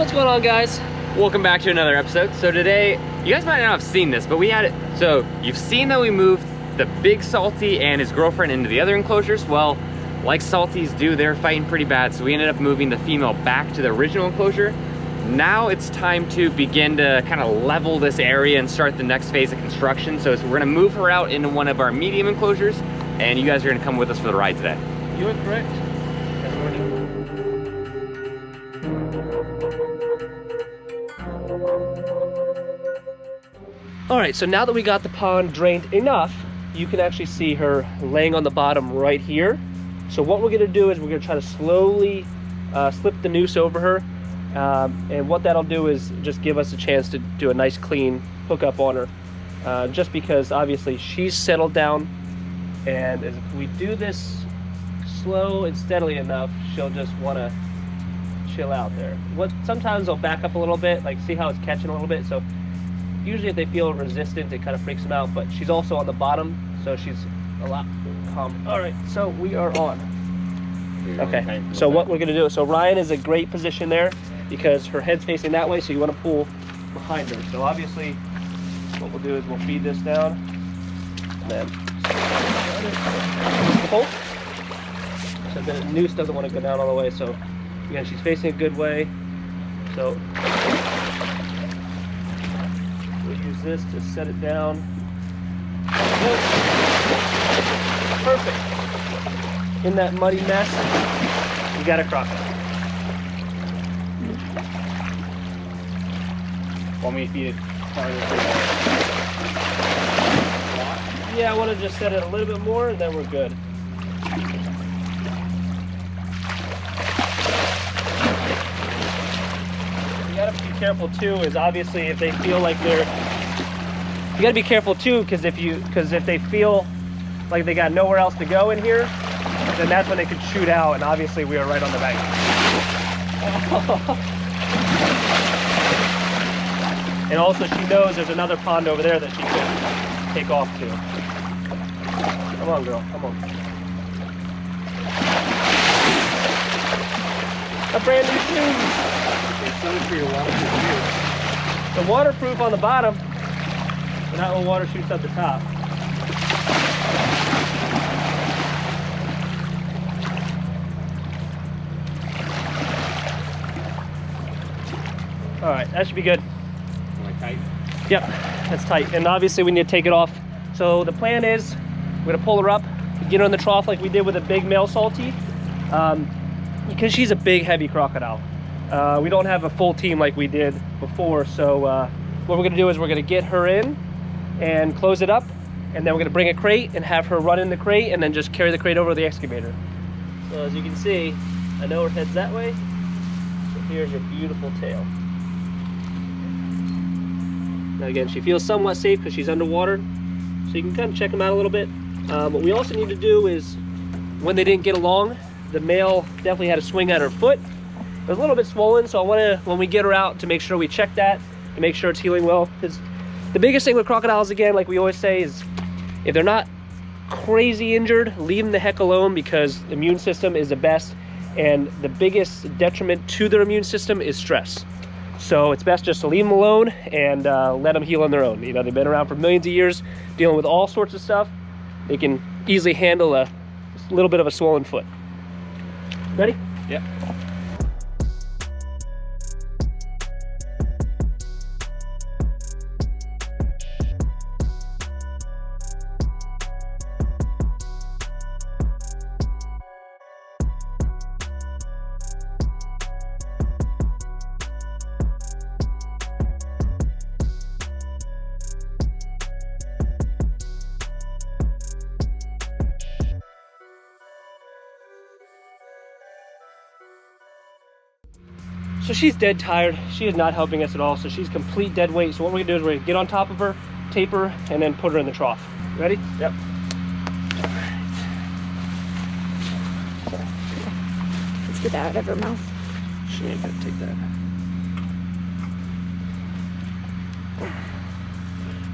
What's going on, guys? Welcome back to another episode. So today, you guys might not have seen this, but we had it. So you've seen that we moved the big Salty and his girlfriend into the other enclosures. Well, like Salties do, they're fighting pretty bad. So we ended up moving the female back to the original enclosure. Now it's time to begin to kind of level this area and start the next phase of construction. So we're gonna move her out into one of our medium enclosures, and you guys are gonna come with us for the ride today. You are correct. All right, so now that we got the pond drained enough, you can actually see her laying on the bottom right here. So what we're gonna do is we're gonna try to slowly slip the noose over her. And what that'll do is just give us a chance to do a nice clean hookup on her. Just because obviously she's settled down, and if we do this slow and steadily enough, she'll just wanna chill out there. Sometimes they'll back up a little bit, like see how it's catching a little bit. So usually if they feel resistant, it kind of freaks them out, but she's also on the bottom, so she's a lot calm. All right, so we are on. Okay, so what we're gonna do, so Ryan is a great position there because her head's facing that way, so you wanna pull behind her. So obviously, what we'll do is we'll feed this down, and then pull. So the noose doesn't wanna go down all the way, so again, she's facing a good way. So we'll use this to set it down. Perfect. In that muddy mess, you got a crocodile. Want me to feed it harder? Yeah, I want to just set it a little bit more, and then we're good. You gotta be careful too. Is obviously if they feel like they're, you gotta be careful too, because if they feel like they got nowhere else to go in here, then that's when they could shoot out, and obviously we are right on the bank. And also she knows there's another pond over there that she could take off to. Come on, girl, come on. A brand new shoes. The waterproof on the bottom, but not when water shoots up the top. All right, that should be good. Tight? Yep, that's tight. And obviously we need to take it off. So the plan is we're gonna pull her up, get her in the trough like we did with a big male Salty, because she's a big, heavy crocodile. We don't have a full team like we did before. So what we're gonna do is we're gonna get her in and close it up, and then we're gonna bring a crate and have her run in the crate and then just carry the crate over the excavator. So as you can see, I know her head's that way. So here's your beautiful tail. Now again, she feels somewhat safe because she's underwater, so you can kind of check them out a little bit. What we also need to do is, when they didn't get along, the male definitely had a swing at her foot. It was a little bit swollen, so I want to, when we get her out, to make sure we check that, to make sure it's healing well. Because the biggest thing with crocodiles, again, like we always say, is if they're not crazy injured, leave them the heck alone, because the immune system is the best, and the biggest detriment to their immune system is stress. So it's best just to leave them alone and let them heal on their own. You know, they've been around for millions of years, dealing with all sorts of stuff. They can easily handle a little bit of a swollen foot. Ready? Yep. So she's dead tired. She is not helping us at all. So she's complete dead weight. So what we're gonna do is we're gonna get on top of her, tape her, and then put her in the trough. Ready? Yep. Let's get that out of her mouth. She ain't gonna take that.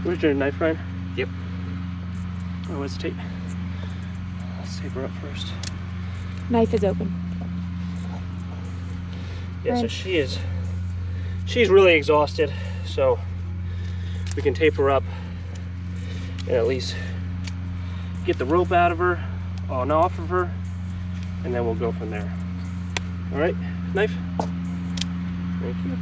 Where's your knife, Ryan? Yep. Oh, where's the tape? Let's tape her up first. Knife is open. Yeah, so Right. she is she's really exhausted, so we can tape her up and at least get the rope out of her, on off of her, and then we'll go from there. All right, knife. Thank you.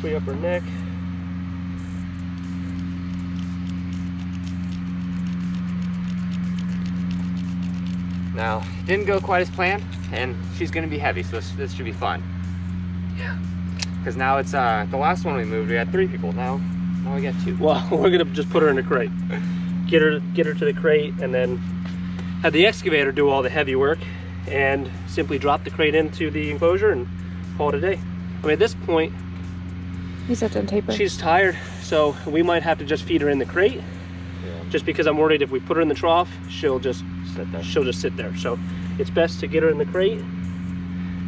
Free up her neck. Now, it didn't go quite as planned, and she's gonna be heavy, so this should be fun. Yeah. Because now it's the last one we moved, we had 3 people. Now we got 2. Well, we're gonna just put her in the crate. Get her to the crate, and then have the excavator do all the heavy work, and simply drop the crate into the enclosure and call it a day. I mean, at this point, You have to untape her. she's tired, so we might have to just feed her in the crate. Yeah. Just because I'm worried if we put her in the trough, she'll just sit there. So it's best to get her in the crate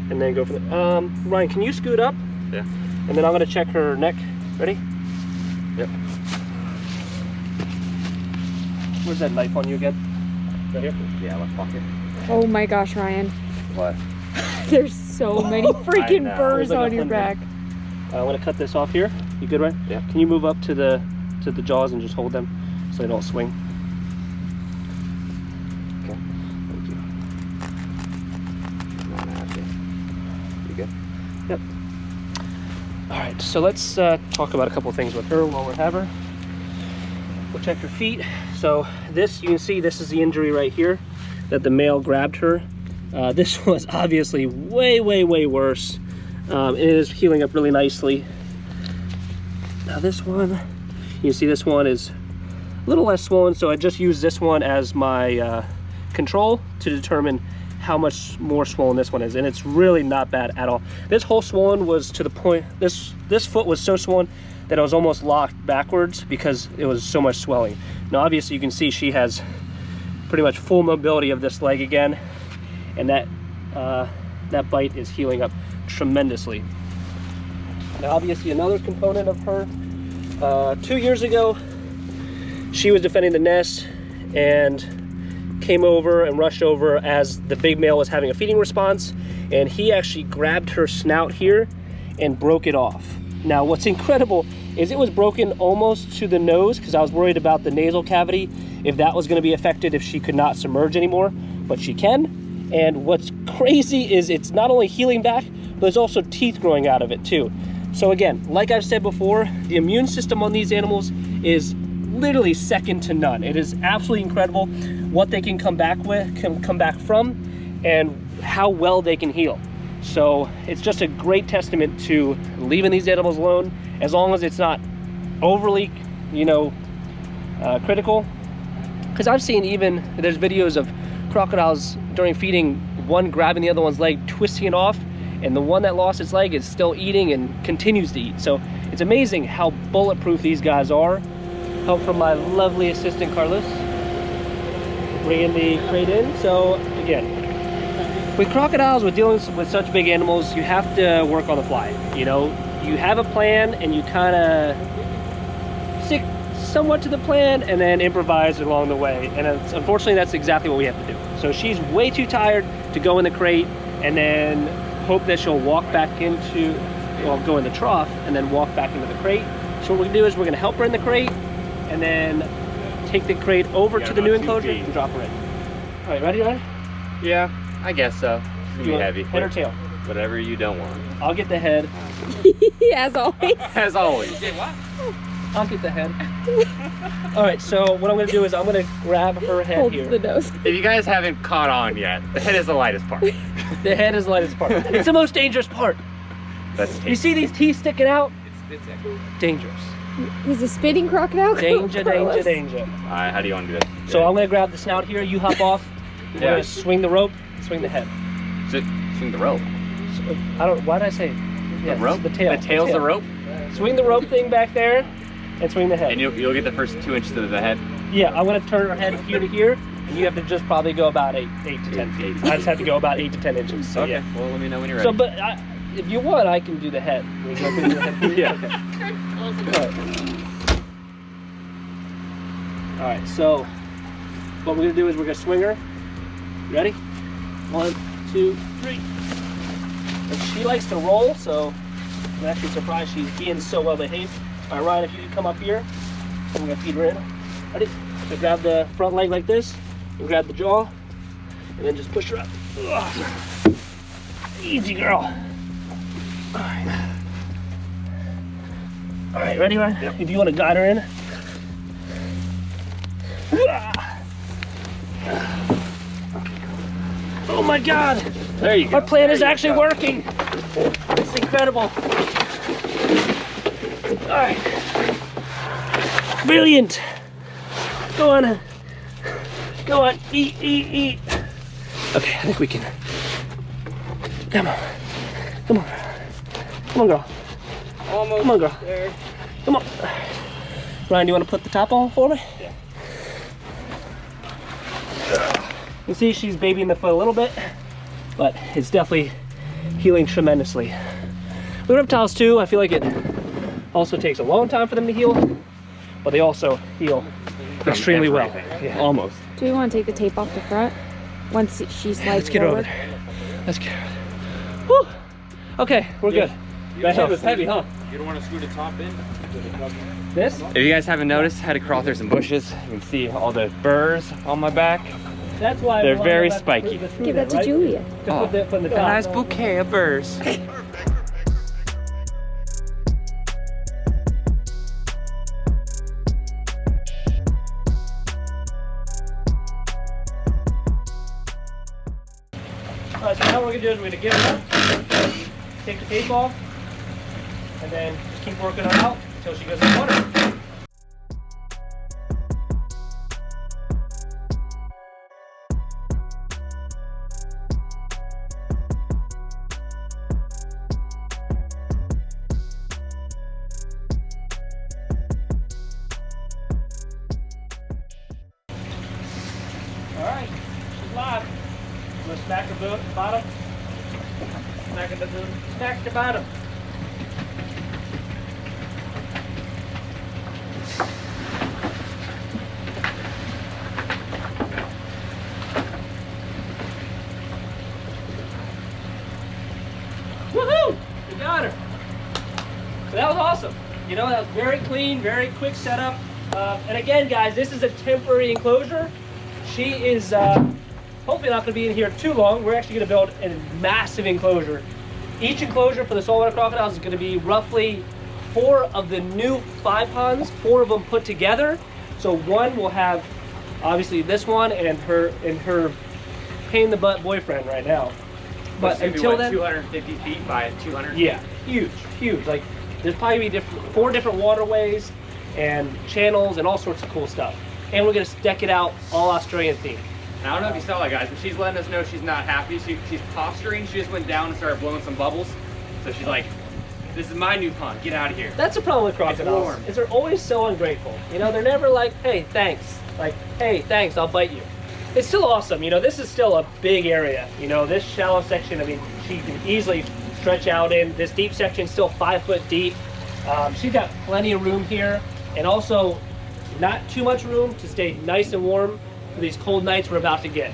and then go for the. Ryan, can you scoot up? Yeah. And then I'm gonna check her neck. Ready? Yep. Where's that knife on you again? Right here. Yeah, left pocket. Oh my gosh, Ryan. What? There's so many freaking know. burrs There's like on your 100. back. I'm gonna cut this off here. You good, Ryan? Yeah. Can you move up to the jaws and just hold them so they don't swing? Okay. Thank you. No, I have to. You good? Yep. All right, so let's talk about a couple things with her while we have her. We'll check her feet. So this, you can see this is the injury right here that the male grabbed her. This was obviously way worse. It is healing up really nicely. Now this one, you can see this one is a little less swollen, so I just used this one as my control to determine how much more swollen this one is, and it's really not bad at all. This whole swollen was to the point, this foot was so swollen that I was almost locked backwards because it was so much swelling. Now obviously you can see she has pretty much full mobility of this leg again, and that bite is healing up tremendously. Now obviously another component of her, 2 years ago she was defending the nest and came over and rushed over as the big male was having a feeding response, and he actually grabbed her snout here and broke it off. Now what's incredible is it was broken almost to the nose, because I was worried about the nasal cavity, if that was going to be affected if she could not submerge anymore, but she can. And what's crazy is it's not only healing back, but there's also teeth growing out of it too. So again, like I've said before, the immune system on these animals is literally second to none. It is absolutely incredible what they can come back from, and how well they can heal. So it's just a great testament to leaving these animals alone, as long as it's not overly, critical. Because I've seen there's videos of crocodiles during feeding, one grabbing the other one's leg, twisting it off, and the one that lost its leg is still eating and continues to eat. So it's amazing how bulletproof these guys are. Help from my lovely assistant Carlos, bringing the crate in. So again, with crocodiles, with dealing with such big animals, you have to work on the fly. You have a plan and you kind of stick somewhat to the plan and then improvise along the way. And unfortunately, that's exactly what we have to do. So she's way too tired to go in the crate and then hope that she'll walk back go in the trough and then walk back into the crate. So what we're gonna do is we're gonna help her in the crate and then take the crate over to the new enclosure and drop her in. All right, ready, Ryan? Yeah, I guess so. It's gonna be heavy. Head or tail? Whatever you don't want. I'll get the head. As always. As always. I'll get the head. All right, so what I'm gonna do is I'm gonna grab her head Holds here. the nose. If you guys haven't caught on yet, the head is the lightest part. The head is the lightest part. It's the most dangerous part. That's You see these teeth sticking out? Dangerous. He's a spitting crocodile. Danger, Carlos. danger. Alright, how do you want to do this? So I'm gonna grab the snout here, you hop off. We're Yeah. gonna swing the rope, swing the head. Swing the rope. Why did I say? Yeah, The rope? The tail. The tail's the rope? Swing the rope thing back there and swing the head. And you'll get the first 2 inches of the head. Yeah, I'm gonna turn her head here to here, and you have to just probably go about 8 to 10 feet. I just have to go about 8 to 10 inches. So Okay, yeah. well let me know when you're ready. So, but if you want, I can do the head. Would you like me to do the head? Yeah. Okay. All right. So, what we're gonna do is we're gonna swing her. You ready? 1, 2, 3. And she likes to roll, so I'm actually surprised she's being so well behaved. All right, Ryan, if you could come up here, I'm gonna feed her in. Ready? So grab the front leg like this, and grab the jaw, and then just push her up. Ugh. Easy, girl. All right. All right, ready, Ryan? Yep. If you want to guide her in. Oh my God! There you go. Our plan is actually working. It's incredible. All right. Brilliant. Go on. Go on. Eat, eat, eat. Okay, I think we can. Come on. Come on. Come on, girl. Almost Come on, girl. there. Come on. Ryan, do you want to put the top on for me? Yeah. You see she's babying the foot a little bit, but it's definitely healing tremendously. With reptiles too, I feel like it also takes a long time for them to heal, but they also heal extremely well. Yeah. Almost. Do we want to take the tape off the front once she slides Let's get her over forward? there. Let's get her over there. Woo! Okay, we're good. That head was heavy, huh? You don't want to screw the top in? This? If you guys haven't noticed, I had to crawl through some bushes. You can see all the burrs on my back. That's why They're very spiky. Give that to Julia. To put in the A top. nice bouquet of burrs. Alright, so now what we're gonna do is we're gonna get her up, take the tape off, and then just keep working her out until she goes in the water. Alright, she's live. I'm gonna smack her bottom. Smack the boot. Smack the bottom. Woohoo! We got her. So that was awesome. You know, that was very clean, very quick setup. And again, guys, this is a temporary enclosure. She is hopefully not going to be in here too long. We're actually going to build a massive enclosure. Each enclosure for the saltwater crocodiles is going to be roughly 4 of the new 5 ponds, 4 of them put together. So one will have obviously this one and her pain in the butt boyfriend right now. But until then, 250 feet by 200. Yeah, huge, huge. Like there's probably be 4 different waterways and channels and all sorts of cool stuff. And we're gonna deck it out all Australian themed. I don't know if you saw that, guys, but she's letting us know she's not happy. She's posturing. She just went down and started blowing some bubbles. So she's like, this is my new pond. Get out of here. That's the problem with crocodiles. warm. Is they're always so ungrateful. You know, they're never like, hey, thanks. Like, hey, thanks, I'll bite you. It's still awesome. You know, this is still a big area. You know, this shallow section, I mean, she can easily stretch out in. This deep section still 5 foot deep. She's got plenty of room here, and also not too much room to stay nice and warm for these cold nights we're about to get.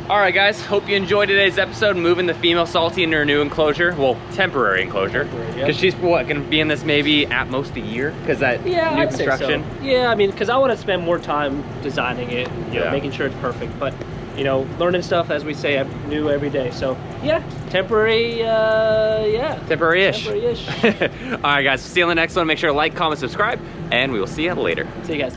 All right, guys, hope you enjoyed today's episode, moving the female salty into her new enclosure. Well, temporary enclosure. Because she's, what, gonna be in this maybe at most a year? Because that new I'd construction? say so. Yeah, I mean, because I want to spend more time designing it, you know, Yeah. making sure it's perfect. But, you know, learning stuff, as we say, new every day. So, yeah, temporary, yeah. Temporary-ish. Temporary-ish. All right, guys, see you on the next one. Make sure to like, comment, subscribe, and we will see you later. See you guys.